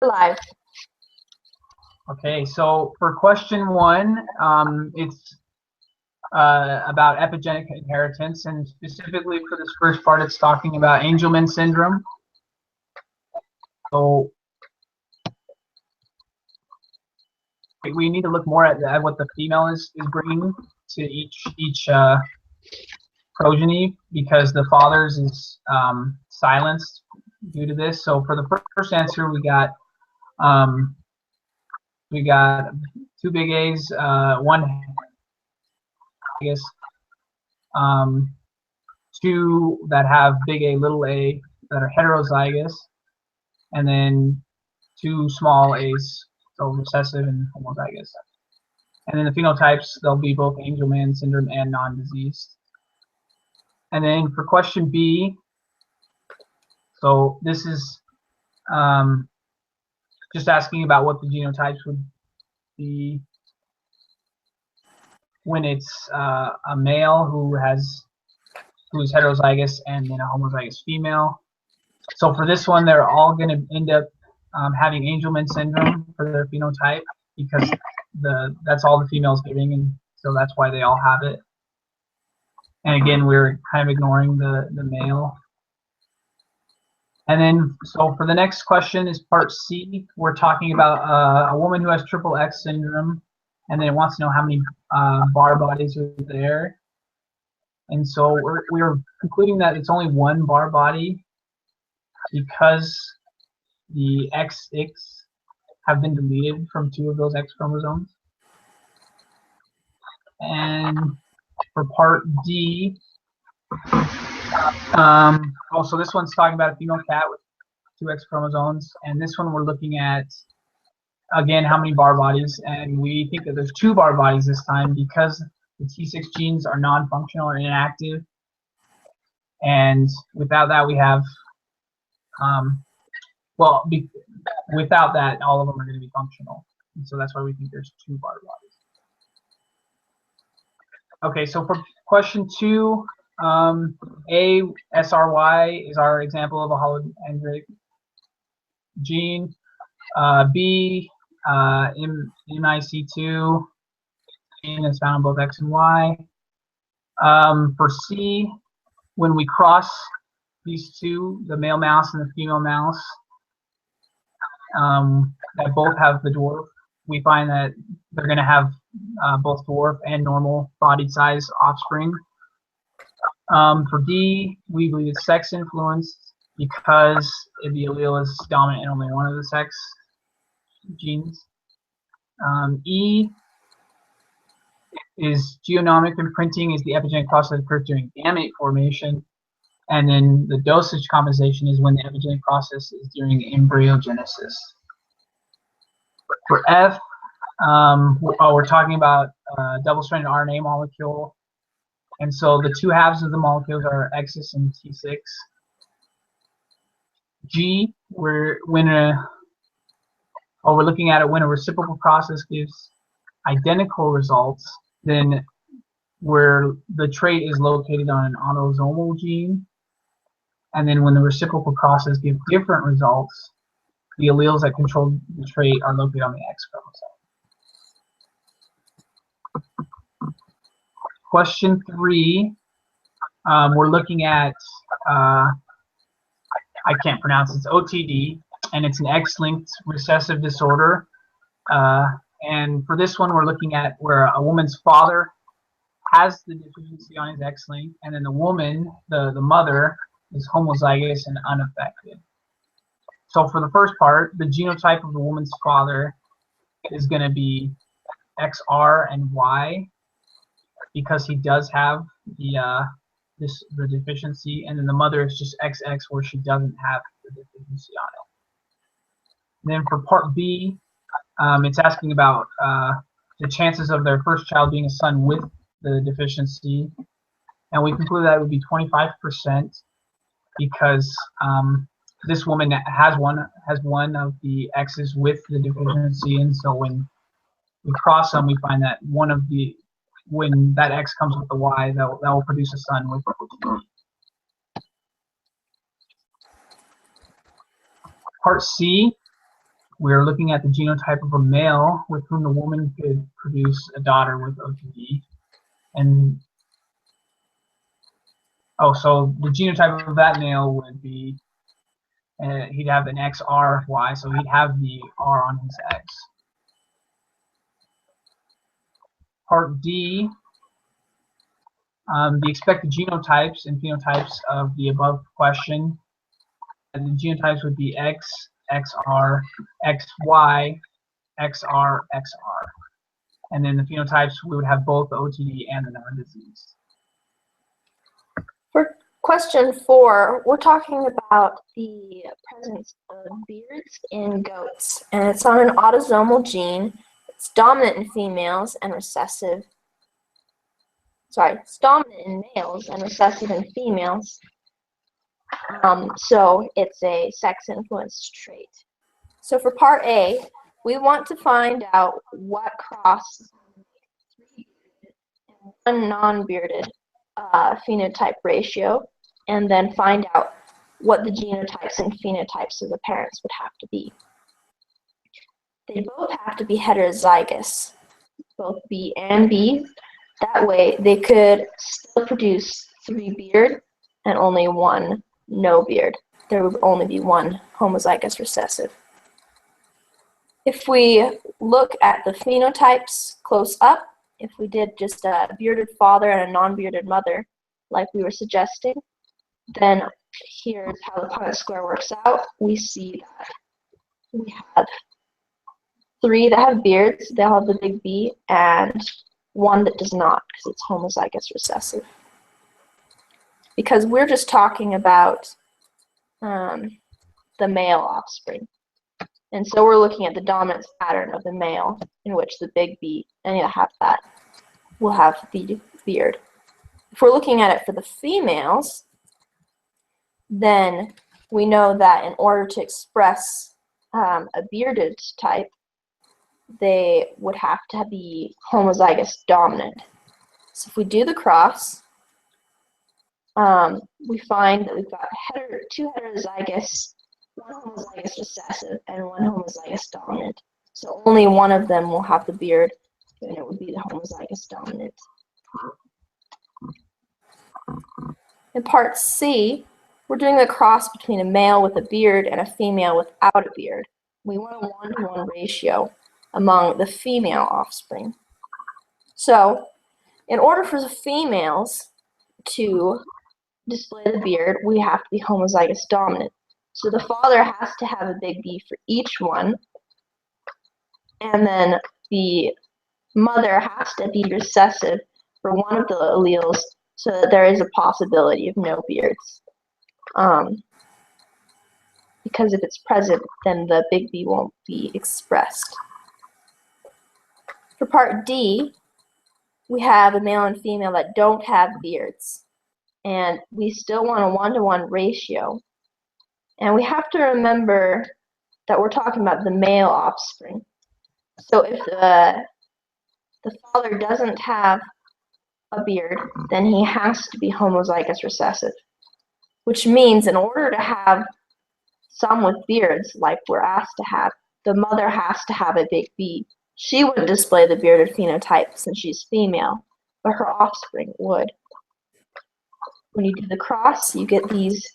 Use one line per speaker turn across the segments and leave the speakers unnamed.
Live.
Okay, so for question 1, it's about epigenetic inheritance, and specifically for this first part, it's talking about Angelman syndrome. So we need to look more at what the female is bringing to each progeny, because the father's is silenced due to this. So for the first answer, we got 2 big A's, 1 I guess, 2 that have big A, little a that are heterozygous, and then 2 small a's, so recessive and homozygous. And then the phenotypes, they'll be both Angelman syndrome and non-diseased. And then for question B, so this is just asking about what the genotypes would be when it's a male who is heterozygous and then a homozygous female. So for this one, they're all going to end up having Angelman syndrome for their phenotype, because that's all the females giving, and so that's why they all have it. And again, we're kind of ignoring the male. And then, so for the next question is part C. We're talking about a woman who has triple X syndrome, and then it wants to know how many bar bodies are there. And so we're concluding that it's only 1 bar body, because the XX have been deleted from 2 of those X chromosomes. And for part D, so this one's talking about a female cat with 2 X chromosomes, and this one we're looking at, again, how many bar bodies, and we think that there's 2 bar bodies this time, because the T6 genes are non-functional or inactive, and without that we have, without that, all of them are going to be functional, and so that's why we think there's 2 bar bodies. Okay, so for question 2, A, SRY is our example of a holodendric gene. B, MIC2 gene is found in both X and Y. For C, when we cross these 2, the male mouse and the female mouse, that both have the dwarf, we find that they're going to have both dwarf and normal body size offspring. For D, we believe it's sex influenced, because the allele is dominant in only one of the sex genes. E is genomic imprinting, is the epigenetic process that occurs during gamete formation, and then the dosage compensation is when the epigenetic process is during embryogenesis. For F, we're talking about double-stranded RNA molecule, and so the 2 halves of the molecules are Xs and T6. G, we're looking at it when a reciprocal process gives identical results, then where the trait is located on an autosomal gene, and then when the reciprocal process gives different results, the alleles that control the trait are located on the X chromosome. Question 3, we're looking at, I can't pronounce it, it's OTD, and it's an X-linked recessive disorder. And for this one, we're looking at where a woman's father has the deficiency on his X-link, and then the woman, the mother, is homozygous and unaffected. So for the first part, the genotype of the woman's father is going to be XR and Y, because he does have the deficiency, and then the mother is just XX, where she doesn't have the deficiency on it. And then for part B, it's asking about the chances of their first child being a son with the deficiency, and we conclude that it would be 25%, because this woman has one of the X's with the deficiency, and so when we cross them, we find that when that X comes with the Y, that will produce a son with OTD. Part C, we're looking at the genotype of a male with whom the woman could produce a daughter with OTD. And so the genotype of that male would be, he'd have an XRY, so he'd have the R on his X. Part D, the expected genotypes and phenotypes of the above question. And the genotypes would be X, XR, XY, XR, XR. And then the phenotypes, we would have both the OTD and the non-disease.
For question 4, we're talking about the presence of beards in goats, and it's on an autosomal gene. It's dominant in females and recessive. It's dominant in males and recessive in females. So it's a sex-influenced trait. So for part A, we want to find out what cross one non-bearded phenotype ratio, and then find out what the genotypes and phenotypes of the parents would have to be. They both have to be heterozygous, both B and B. That way they could still produce 3 beard and only 1 no beard. There would only be 1 homozygous recessive. If we look at the phenotypes close up, if we did just a bearded father and a non-bearded mother, like we were suggesting, then here's how the Punnett square works out. We see that we have 3 that have beards, they'll have the big B, and 1 that does not, because it's homozygous recessive. Because we're just talking about the male offspring. And so we're looking at the dominance pattern of the male, in which the big B, and you'll have that, will have the beard. If we're looking at it for the females, then we know that in order to express a bearded type, they would have to be homozygous dominant. So if we do the cross, we find that we've got 2 heterozygous, 1 homozygous recessive, and 1 homozygous dominant. So only one of them will have the beard, and it would be the homozygous dominant. In part C, we're doing a cross between a male with a beard and a female without a beard. We want a 1-to-1 ratio among the female offspring. So, in order for the females to display the beard, we have to be homozygous dominant. So the father has to have a big B for each one, and then the mother has to be recessive for one of the alleles so that there is a possibility of no beards. Because if it's present, then the big B won't be expressed. For part D, we have a male and female that don't have beards, and we still want a 1-to-1 ratio. And we have to remember that we're talking about the male offspring. So if the father doesn't have a beard, then he has to be homozygous recessive, which means in order to have some with beards, like we're asked to have, the mother has to have a big B. She wouldn't display the bearded phenotype since she's female, but her offspring would. When you do the cross, you get these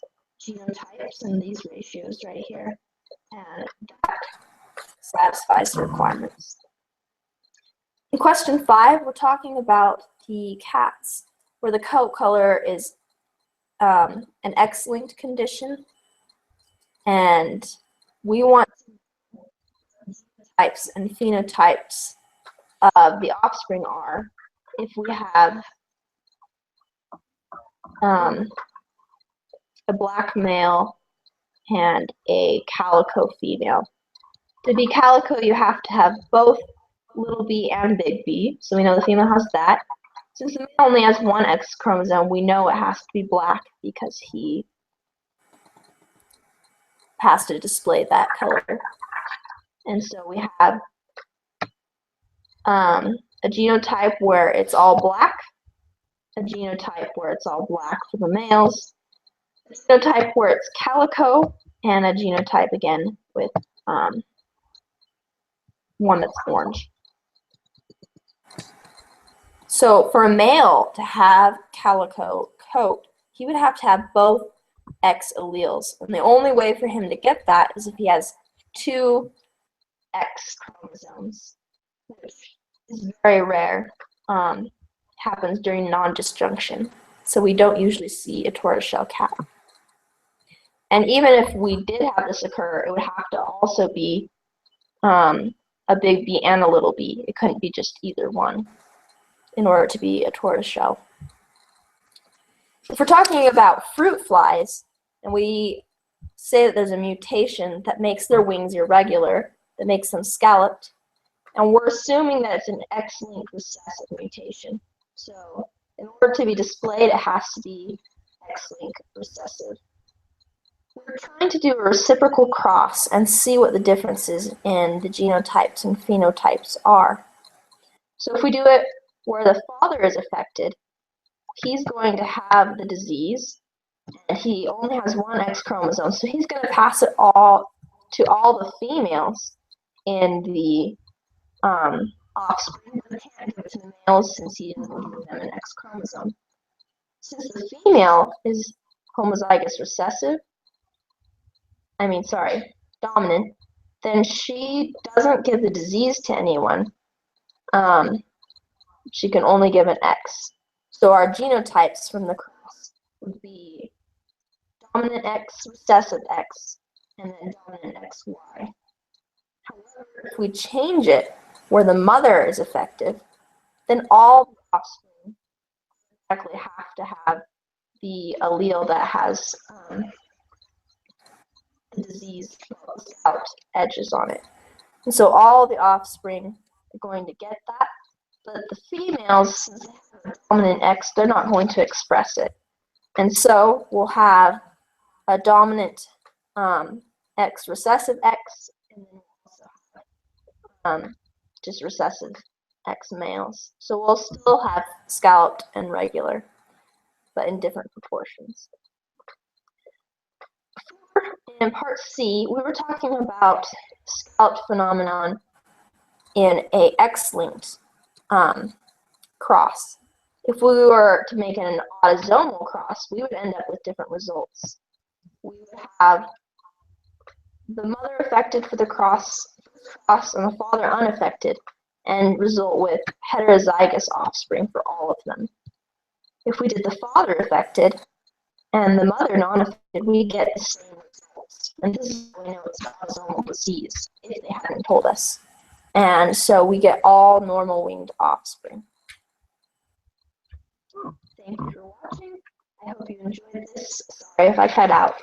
genotypes and these ratios right here, and that satisfies the requirements. In question 5, we're talking about the cats, where the coat color is an X-linked condition, and we want types and phenotypes of the offspring are if we have a black male and a calico female. To be calico, you have to have both little b and big B, so we know the female has that. Since the male only has 1 X chromosome, we know it has to be black because he has to display that color. And so we have a genotype where it's all black, a genotype where it's all black for the males, a genotype where it's calico, and a genotype again with one that's orange. So for a male to have calico coat, he would have to have both X alleles. And the only way for him to get that is if he has two X chromosomes, which is very rare. Happens during non-disjunction. So we don't usually see a tortoiseshell cat. And even if we did have this occur, it would have to also be a big B and a little b. It couldn't be just either one in order to be a tortoiseshell. If we're talking about fruit flies, and we say that there's a mutation that makes their wings irregular, that makes them scalloped, and we're assuming that it's an X-linked recessive mutation. So in order to be displayed, it has to be X-linked recessive. We're trying to do a reciprocal cross and see what the differences in the genotypes and phenotypes are. So if we do it where the father is affected, he's going to have the disease, and he only has one X chromosome, so he's going to pass it all to all the females in the offspring, but he can't give it to the males since he doesn't give them an X chromosome. Since the female is homozygous recessive, dominant, then she doesn't give the disease to anyone. She can only give an X. So our genotypes from the cross would be dominant X, recessive X, and then dominant XY. However, if we change it where the mother is affected, then all the offspring exactly have to have the allele that has the disease out edges on it. And so all the offspring are going to get that, but the females, since they have a dominant X, they're not going to express it. And so we'll have a dominant X, recessive X, and then we'll also have just recessive X males. So we'll still have scalloped and regular, but in different proportions. In part C, we were talking about scalloped phenomenon in a X-linked cross. If we were to make an autosomal cross, we would end up with different results. We would have the mother affected for the cross and the father unaffected, and result with heterozygous offspring for all of them. If we did the father affected and the mother non-affected, we get the same results. And this is how we know it's an autosomal disease, if they hadn't told us. And so we get all normal winged offspring. Thank you for watching. I hope you enjoyed this. Sorry if I cut out.